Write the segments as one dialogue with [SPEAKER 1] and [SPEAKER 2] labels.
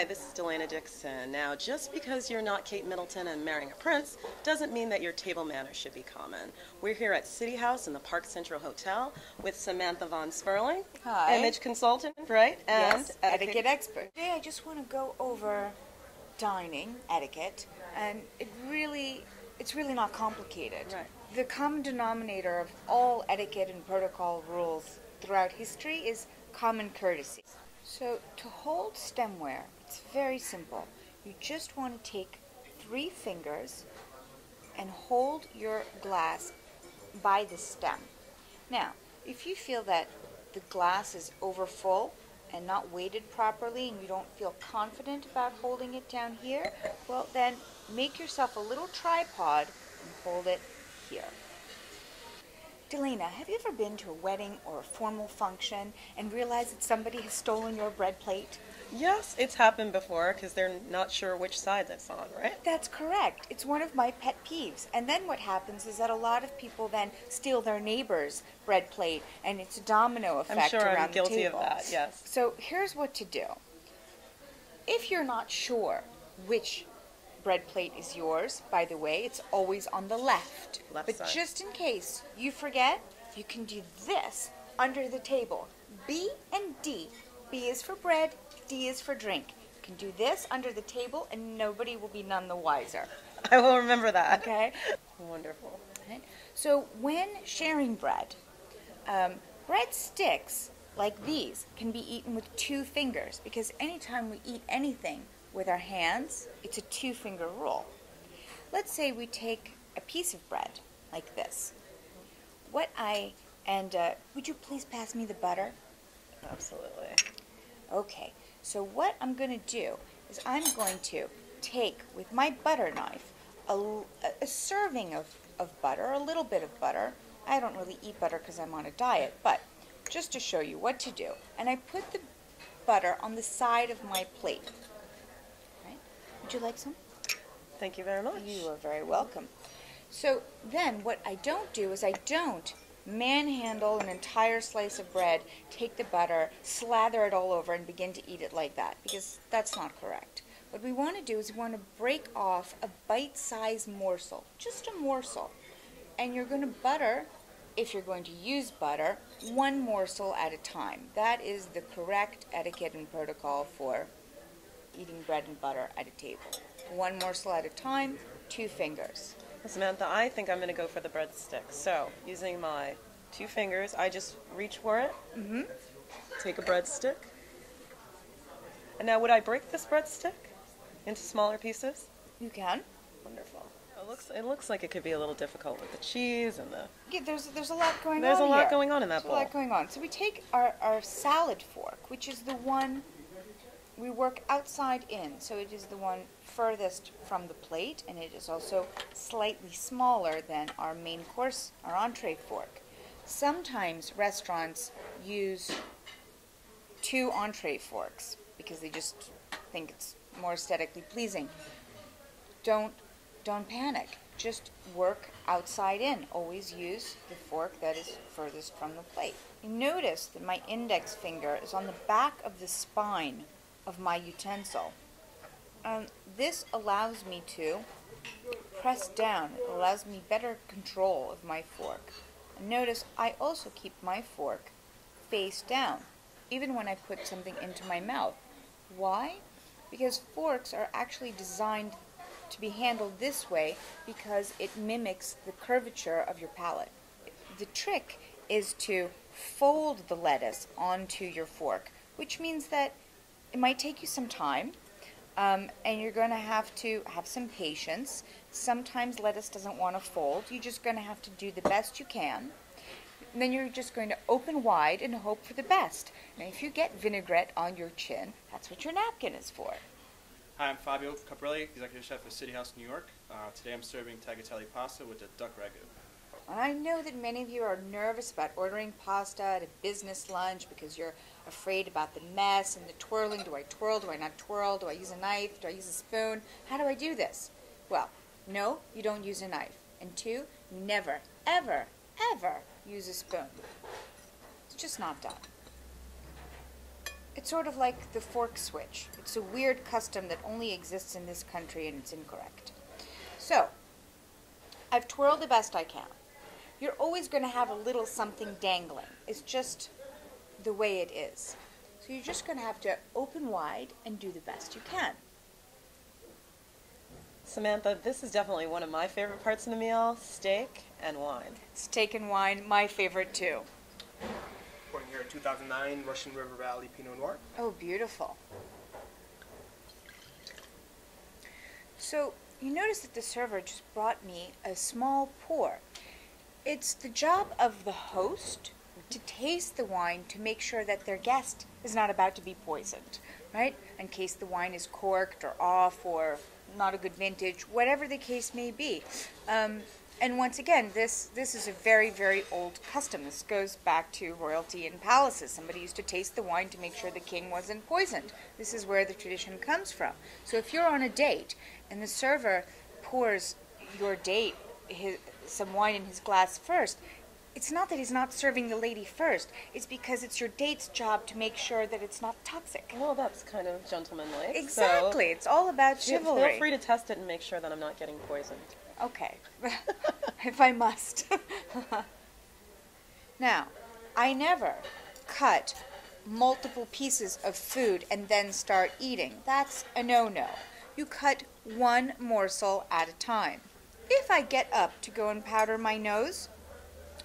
[SPEAKER 1] Hi, this is Delana Dixon. Now, just because you're not Kate Middleton and marrying a prince doesn't mean that your table manners should be common. We're here at City House in the Park Central Hotel with Samantha von Sperling,
[SPEAKER 2] Hi.
[SPEAKER 1] image consultant, right? And
[SPEAKER 2] Yes, etiquette expert. Today I just want to go over dining etiquette, and it's really not complicated.
[SPEAKER 1] Right.
[SPEAKER 2] The common denominator of all etiquette and protocol rules throughout history is common courtesy. So to hold stemware, it's very simple. You just want to take 3 fingers and hold your glass by the stem. Now, if you feel that the glass is over full and not weighted properly and you don't feel confident about holding it down here, well then make yourself a little tripod and hold it here. Delana, have you ever been to a wedding or a formal function and realized that somebody has stolen your bread plate?
[SPEAKER 1] yes, it's happened before because they're not sure which side that's on, right?
[SPEAKER 2] That's correct. It's one of my pet peeves. And then what happens is that a lot of people then steal their neighbor's bread plate, and it's a domino effect
[SPEAKER 1] I'm sure
[SPEAKER 2] around
[SPEAKER 1] I'm
[SPEAKER 2] the
[SPEAKER 1] guilty
[SPEAKER 2] table.
[SPEAKER 1] of that, yes.
[SPEAKER 2] So here's what to do. If you're not sure which bread plate is yours, by the way, it's always on the left.
[SPEAKER 1] Left
[SPEAKER 2] But
[SPEAKER 1] side.
[SPEAKER 2] just in case you forget, you can do this under the table. B and D. B is for bread, D is for drink. You can do this under the table and nobody will be none the wiser.
[SPEAKER 1] I will remember that.
[SPEAKER 2] Okay?
[SPEAKER 1] Wonderful.
[SPEAKER 2] Right? So when sharing bread, bread sticks like these can be eaten with 2 fingers, because anytime we eat anything with our hands, it's a 2-finger rule. Let's say we take a piece of bread like this. Would you please pass me the butter?
[SPEAKER 1] Absolutely.
[SPEAKER 2] Okay, so what I'm going to do is I'm going to take with my butter knife a serving of butter, a little bit of butter. I don't really eat butter because I'm on a diet, but just to show you what to do. And I put the butter on the side of my plate. Right? Would you like some?
[SPEAKER 1] Thank you very much.
[SPEAKER 2] You are very welcome. So then what I don't do is I don't manhandle an entire slice of bread, take the butter, slather it all over, and begin to eat it like that, because that's not correct. What we want to do is we want to break off a bite-sized morsel, just a morsel. And you're going to butter, if you're going to use butter, 1 morsel at a time. That is the correct etiquette and protocol for eating bread and butter at a table. 1 morsel at a time, 2 fingers.
[SPEAKER 1] Samantha, I think I'm going to go for the breadstick. So, using my 2 fingers, I just reach for it, take a breadstick. And now, would I break this breadstick into smaller pieces?
[SPEAKER 2] You can.
[SPEAKER 1] Wonderful. It looks like it could be a little difficult with the cheese and the...
[SPEAKER 2] Yeah, there's a lot going on
[SPEAKER 1] There's a lot
[SPEAKER 2] here.
[SPEAKER 1] going on in that
[SPEAKER 2] There's
[SPEAKER 1] bowl.
[SPEAKER 2] a lot going on. So we take our salad fork, which is the one we work outside in. So it is the one furthest from the plate, and it is also slightly smaller than our main course, our entree fork. Sometimes restaurants use 2 entree forks because they just think it's more aesthetically pleasing. Don't panic. Just work outside in. Always use the fork that is furthest from the plate. You notice that my index finger is on the back of the spine of my utensil. This allows me to press down. It allows me better control of my fork. And notice I also keep my fork face down, even when I put something into my mouth. Why? Because forks are actually designed to be handled this way because it mimics the curvature of your palate. The trick is to fold the lettuce onto your fork, which means that it might take you some time, and you're going to have some patience. Sometimes lettuce doesn't want to fold. You're just going to have to do the best you can. And then you're just going to open wide and hope for the best. Now, if you get vinaigrette on your chin, that's what your napkin is for.
[SPEAKER 3] Hi, I'm Fabio Caprelli, Executive Chef at City House, New York. Today I'm serving tagliatelle pasta with a duck ragu.
[SPEAKER 2] And I know that many of you are nervous about ordering pasta at a business lunch because you're afraid about the mess and the twirling. Do I twirl? Do I not twirl? Do I use a knife? Do I use a spoon? How do I do this? Well, no, you don't use a knife. And 2, never, ever, ever use a spoon. It's just not done. It's sort of like the fork switch. It's a weird custom that only exists in this country, and it's incorrect. So, I've twirled the best I can. You're always going to have a little something dangling. It's just the way it is. So you're just going to have to open wide and do the best you can.
[SPEAKER 1] Samantha, this is definitely one of my favorite parts of the meal, steak and wine.
[SPEAKER 2] Steak and wine, my favorite too.
[SPEAKER 4] Pouring here a 2009 Russian River Valley Pinot Noir.
[SPEAKER 2] Oh, beautiful. So you notice that the server just brought me a small pour. It's the job of the host to taste the wine to make sure that their guest is not about to be poisoned, right? In case the wine is corked or off or not a good vintage, whatever the case may be. And once again, this is a very, very old custom. This goes back to royalty and palaces. Somebody used to taste the wine to make sure the king wasn't poisoned. This is where the tradition comes from. So if you're on a date and the server pours your date some wine in his glass first, it's not that he's not serving the lady first. It's because it's your date's job to make sure that it's not toxic.
[SPEAKER 1] Well, that's kind of gentlemanly.
[SPEAKER 2] Exactly. It's all about
[SPEAKER 1] So
[SPEAKER 2] chivalry.
[SPEAKER 1] feel free to test it and make sure that I'm not getting poisoned.
[SPEAKER 2] Okay, if I must. Now, I never cut multiple pieces of food and then start eating. That's a no-no. You cut one morsel at a time. If I get up to go and powder my nose,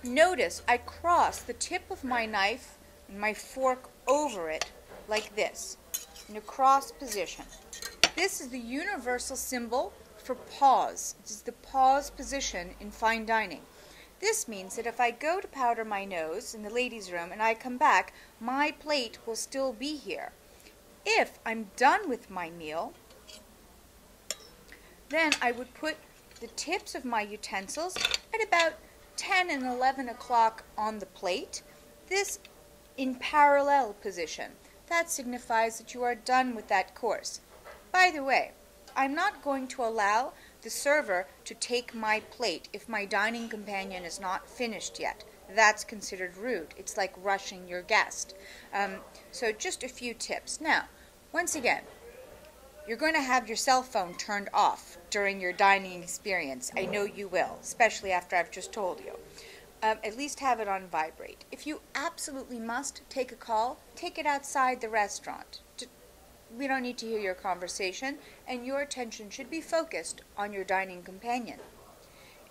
[SPEAKER 2] notice I cross the tip of my knife and my fork over it like this, in a cross position. This is the universal symbol for pause. It is the pause position in fine dining. This means that if I go to powder my nose in the ladies' room and I come back, my plate will still be here. If I'm done with my meal, then I would put the tips of my utensils at about 10 and 11 o'clock on the plate, this in parallel position. That signifies that you are done with that course. By the way, I'm not going to allow the server to take my plate if my dining companion is not finished yet. That's considered rude. It's like rushing your guest. So just a few tips. Now, once again, you're going to have your cell phone turned off during your dining experience. I know you will, especially after I've just told you. At least have it on vibrate. If you absolutely must take a call, take it outside the restaurant. We don't need to hear your conversation, and your attention should be focused on your dining companion.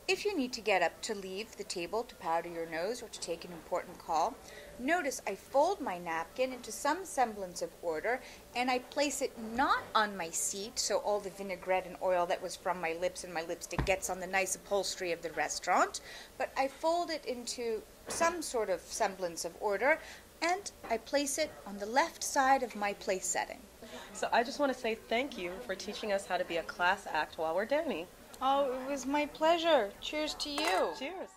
[SPEAKER 2] If you need to get up to leave the table to powder your nose or to take an important call, notice I fold my napkin into some semblance of order, and I place it not on my seat so all the vinaigrette and oil that was from my lips and my lipstick gets on the nice upholstery of the restaurant, but I fold it into some sort of semblance of order, and I place it on the left side of my place setting.
[SPEAKER 1] So I just want to say thank you for teaching us how to be a class act while we're dining.
[SPEAKER 2] Oh, it was my pleasure. Cheers to you.
[SPEAKER 1] Cheers.